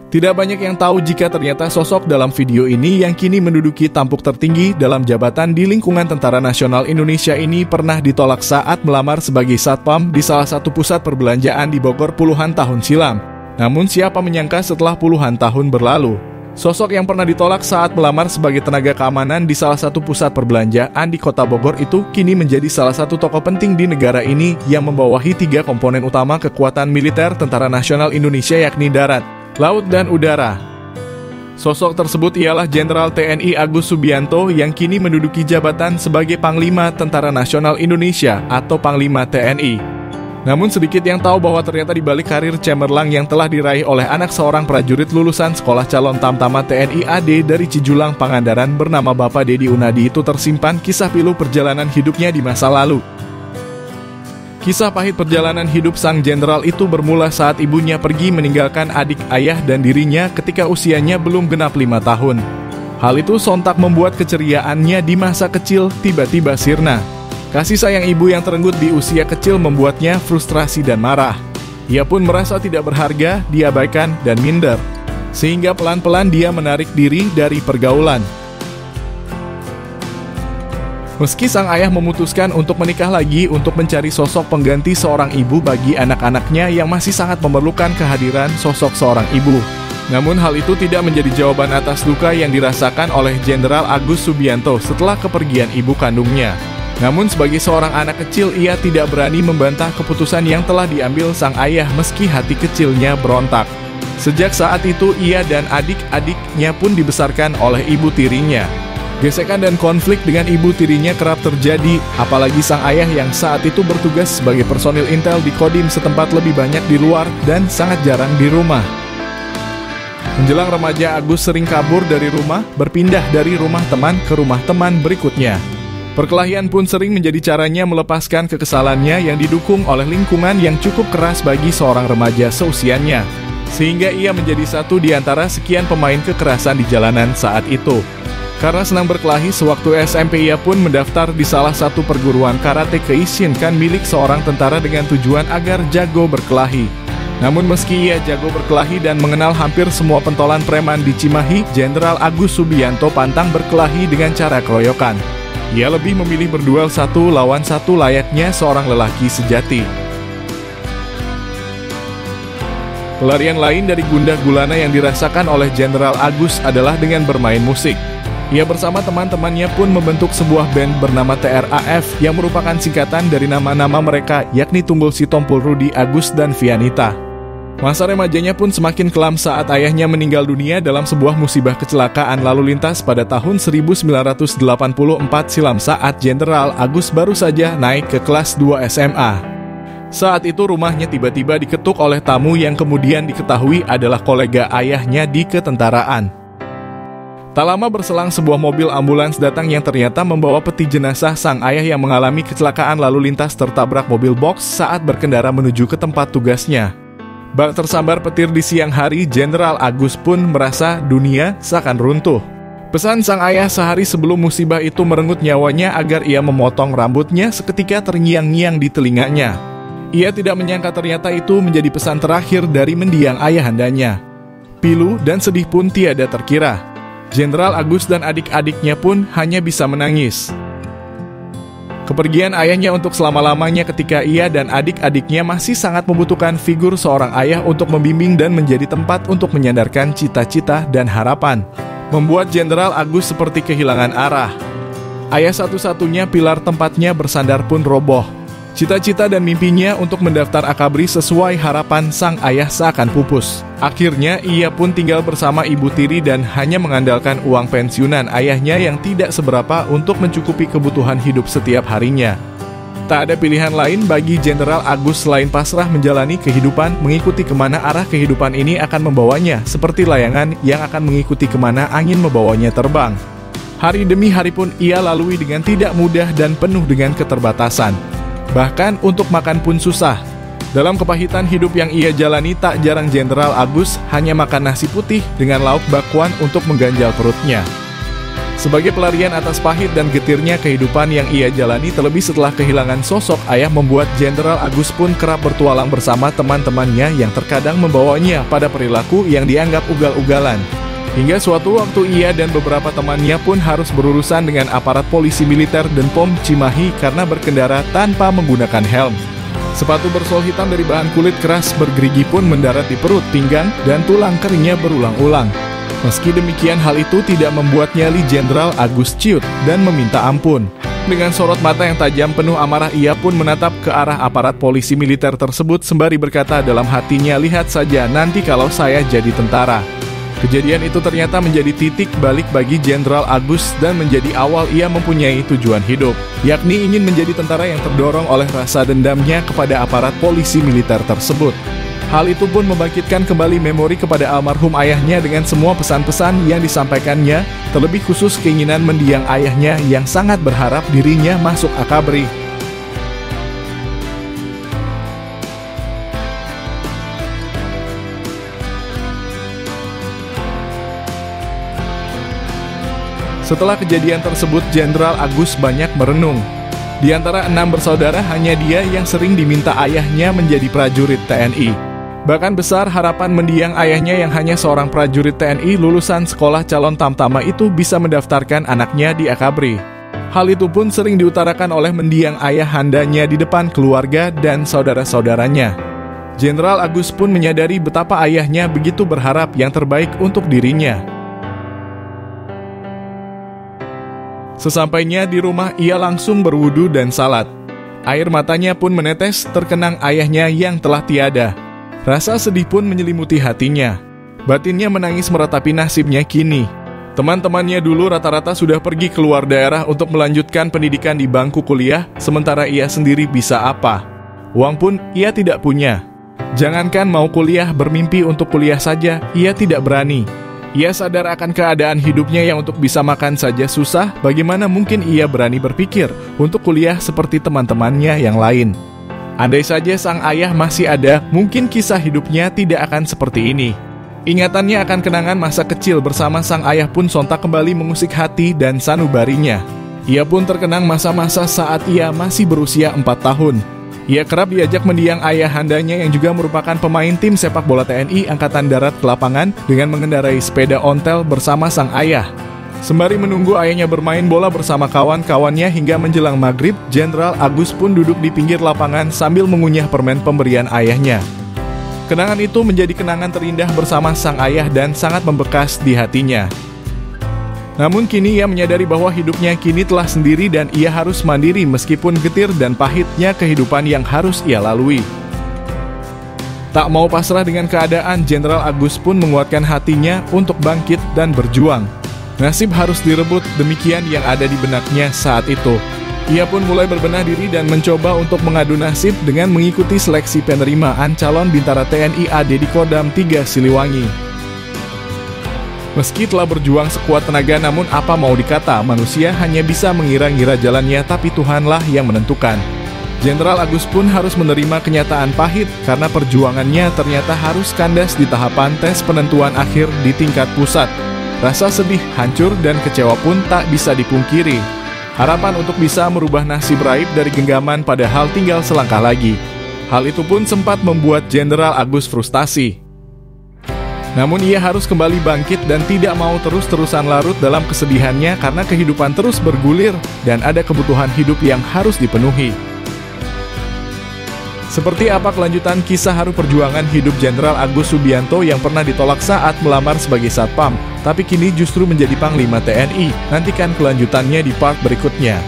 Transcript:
Tidak banyak yang tahu jika ternyata sosok dalam video ini yang kini menduduki tampuk tertinggi dalam jabatan di lingkungan Tentara Nasional Indonesia ini pernah ditolak saat melamar sebagai satpam di salah satu pusat perbelanjaan di Bogor puluhan tahun silam. Namun siapa menyangka setelah puluhan tahun berlalu, sosok yang pernah ditolak saat melamar sebagai tenaga keamanan di salah satu pusat perbelanjaan di kota Bogor itu kini menjadi salah satu tokoh penting di negara ini yang membawahi 3 komponen utama kekuatan militer Tentara Nasional Indonesia yakni darat, laut, dan udara. Sosok tersebut ialah Jenderal TNI Agus Subianto yang kini menduduki jabatan sebagai Panglima Tentara Nasional Indonesia atau Panglima TNI. Namun sedikit yang tahu bahwa ternyata di balik karir cemerlang yang telah diraih oleh anak seorang prajurit lulusan Sekolah Calon Tamtama TNI AD dari Cijulang, Pangandaran bernama Bapak Dedi Unadi itu tersimpan kisah pilu perjalanan hidupnya di masa lalu. Kisah pahit perjalanan hidup sang jenderal itu bermula saat ibunya pergi meninggalkan adik, ayah, dan dirinya ketika usianya belum genap 5 tahun. Hal itu sontak membuat keceriaannya di masa kecil tiba-tiba sirna. Kasih sayang ibu yang terenggut di usia kecil membuatnya frustrasi dan marah. Ia pun merasa tidak berharga, diabaikan, dan minder. Sehingga pelan-pelan dia menarik diri dari pergaulan. Meski sang ayah memutuskan untuk menikah lagi untuk mencari sosok pengganti seorang ibu bagi anak-anaknya yang masih sangat memerlukan kehadiran sosok seorang ibu. Namun hal itu tidak menjadi jawaban atas duka yang dirasakan oleh Jenderal Agus Subianto setelah kepergian ibu kandungnya. Namun sebagai seorang anak kecil ia tidak berani membantah keputusan yang telah diambil sang ayah meski hati kecilnya berontak. Sejak saat itu ia dan adik-adiknya pun dibesarkan oleh ibu tirinya. Gesekan dan konflik dengan ibu tirinya kerap terjadi, apalagi sang ayah yang saat itu bertugas sebagai personil intel di Kodim setempat lebih banyak di luar dan sangat jarang di rumah. Menjelang remaja, Agus sering kabur dari rumah, berpindah dari rumah teman ke rumah teman berikutnya. Perkelahian pun sering menjadi caranya melepaskan kekesalannya yang didukung oleh lingkungan yang cukup keras bagi seorang remaja seusianya. Sehingga ia menjadi satu di antara sekian pemain kekerasan di jalanan saat itu. Karena senang berkelahi, sewaktu SMP ia pun mendaftar di salah satu perguruan karate keishinkan milik seorang tentara dengan tujuan agar jago berkelahi. Namun meski ia jago berkelahi dan mengenal hampir semua pentolan preman di Cimahi, Jenderal Agus Subianto pantang berkelahi dengan cara keroyokan. Ia lebih memilih berduel 1 lawan 1 layaknya seorang lelaki sejati. Pelarian lain dari gundah gulana yang dirasakan oleh Jenderal Agus adalah dengan bermain musik. Ia bersama teman-temannya pun membentuk sebuah band bernama TRAF yang merupakan singkatan dari nama-nama mereka yakni Tunggul Sitompul Rudi, Agus, dan Vianita. Masa remajanya pun semakin kelam saat ayahnya meninggal dunia dalam sebuah musibah kecelakaan lalu lintas pada tahun 1984 silam saat Jenderal Agus baru saja naik ke kelas 2 SMA. Saat itu rumahnya tiba-tiba diketuk oleh tamu yang kemudian diketahui adalah kolega ayahnya di ketentaraan. Tak lama berselang sebuah mobil ambulans datang yang ternyata membawa peti jenazah sang ayah yang mengalami kecelakaan lalu lintas tertabrak mobil box saat berkendara menuju ke tempat tugasnya. Bak tersambar petir di siang hari, Jenderal Agus pun merasa dunia seakan runtuh. Pesan sang ayah sehari sebelum musibah itu merenggut nyawanya agar ia memotong rambutnya seketika terngiang-ngiang di telinganya. Ia tidak menyangka ternyata itu menjadi pesan terakhir dari mendiang ayahandanya. Pilu dan sedih pun tiada terkira. Jenderal Agus dan adik-adiknya pun hanya bisa menangis. Kepergian ayahnya untuk selama-lamanya ketika ia dan adik-adiknya masih sangat membutuhkan figur seorang ayah untuk membimbing dan menjadi tempat untuk menyandarkan cita-cita dan harapan, membuat Jenderal Agus seperti kehilangan arah. Ayah satu-satunya pilar tempatnya bersandar pun roboh. Cita-cita dan mimpinya untuk mendaftar akabri sesuai harapan sang ayah seakan pupus. Akhirnya ia pun tinggal bersama ibu tiri dan hanya mengandalkan uang pensiunan ayahnya yang tidak seberapa untuk mencukupi kebutuhan hidup setiap harinya. Tak ada pilihan lain bagi Jenderal Agus selain pasrah menjalani kehidupan, mengikuti kemana arah kehidupan ini akan membawanya, seperti layangan yang akan mengikuti kemana angin membawanya terbang. Hari demi hari pun ia lalui dengan tidak mudah dan penuh dengan keterbatasan. Bahkan untuk makan pun susah. Dalam kepahitan hidup yang ia jalani, tak jarang Jenderal Agus hanya makan nasi putih dengan lauk bakwan untuk mengganjal perutnya. Sebagai pelarian atas pahit dan getirnya kehidupan yang ia jalani terlebih setelah kehilangan sosok ayah membuat Jenderal Agus pun kerap bertualang bersama teman-temannya yang terkadang membawanya pada perilaku yang dianggap ugal-ugalan. Hingga suatu waktu ia dan beberapa temannya pun harus berurusan dengan aparat polisi militer dan POM Cimahi karena berkendara tanpa menggunakan helm. Sepatu bersol hitam dari bahan kulit keras bergerigi pun mendarat di perut, pinggang, dan tulang keringnya berulang-ulang. Meski demikian, hal itu tidak membuat nyali Jenderal Agus ciut dan meminta ampun. Dengan sorot mata yang tajam penuh amarah, ia pun menatap ke arah aparat polisi militer tersebut sembari berkata dalam hatinya, "Lihat saja nanti kalau saya jadi tentara." Kejadian itu ternyata menjadi titik balik bagi Jenderal Agus dan menjadi awal ia mempunyai tujuan hidup, yakni ingin menjadi tentara yang terdorong oleh rasa dendamnya kepada aparat polisi militer tersebut. Hal itu pun membangkitkan kembali memori kepada almarhum ayahnya dengan semua pesan-pesan yang disampaikannya, terlebih khusus keinginan mendiang ayahnya yang sangat berharap dirinya masuk AKABRI. Setelah kejadian tersebut, Jenderal Agus banyak merenung. Di antara 6 bersaudara, hanya dia yang sering diminta ayahnya menjadi prajurit TNI. Bahkan besar harapan mendiang ayahnya yang hanya seorang prajurit TNI lulusan sekolah calon tamtama itu bisa mendaftarkan anaknya di AKABRI. Hal itu pun sering diutarakan oleh mendiang ayah handanya di depan keluarga dan saudara-saudaranya. Jenderal Agus pun menyadari betapa ayahnya begitu berharap yang terbaik untuk dirinya. Sesampainya di rumah, ia langsung berwudu dan salat. Air matanya pun menetes terkenang ayahnya yang telah tiada. Rasa sedih pun menyelimuti hatinya. Batinnya menangis meratapi nasibnya kini. Teman-temannya dulu rata-rata sudah pergi keluar daerah untuk melanjutkan pendidikan di bangku kuliah, sementara ia sendiri bisa apa? Uang pun ia tidak punya. Jangankan mau kuliah, bermimpi untuk kuliah saja, ia tidak berani. Ia sadar akan keadaan hidupnya yang untuk bisa makan saja susah, bagaimana mungkin ia berani berpikir untuk kuliah seperti teman-temannya yang lain. Andai saja sang ayah masih ada, mungkin kisah hidupnya tidak akan seperti ini. Ingatannya akan kenangan masa kecil bersama sang ayah pun sontak kembali mengusik hati dan sanubarinya. Ia pun terkenang masa-masa saat ia masih berusia 4 tahun. Ia kerap diajak mendiang ayah handanya yang juga merupakan pemain tim sepak bola TNI Angkatan Darat ke lapangan dengan mengendarai sepeda ontel bersama sang ayah. Sembari menunggu ayahnya bermain bola bersama kawan-kawannya hingga menjelang maghrib, Jenderal Agus pun duduk di pinggir lapangan sambil mengunyah permen pemberian ayahnya. Kenangan itu menjadi kenangan terindah bersama sang ayah dan sangat membekas di hatinya. Namun kini ia menyadari bahwa hidupnya kini telah sendiri dan ia harus mandiri meskipun getir dan pahitnya kehidupan yang harus ia lalui. Tak mau pasrah dengan keadaan, Jenderal Agus pun menguatkan hatinya untuk bangkit dan berjuang. Nasib harus direbut, demikian yang ada di benaknya saat itu. Ia pun mulai berbenah diri dan mencoba untuk mengadu nasib dengan mengikuti seleksi penerimaan calon Bintara TNI AD di Kodam 3 Siliwangi. Meski telah berjuang sekuat tenaga, namun apa mau dikata, manusia hanya bisa mengira-ngira jalannya, tapi Tuhanlah yang menentukan. Jenderal Agus pun harus menerima kenyataan pahit karena perjuangannya ternyata harus kandas di tahapan tes penentuan akhir di tingkat pusat. Rasa sedih, hancur, dan kecewa pun tak bisa dipungkiri. Harapan untuk bisa merubah nasib raib dari genggaman padahal tinggal selangkah lagi. Hal itu pun sempat membuat Jenderal Agus frustasi. Namun ia harus kembali bangkit dan tidak mau terus-terusan larut dalam kesedihannya karena kehidupan terus bergulir dan ada kebutuhan hidup yang harus dipenuhi. Seperti apa kelanjutan kisah haru perjuangan hidup Jenderal Agus Subianto yang pernah ditolak saat melamar sebagai Satpam, tapi kini justru menjadi Panglima TNI? Nantikan kelanjutannya di part berikutnya.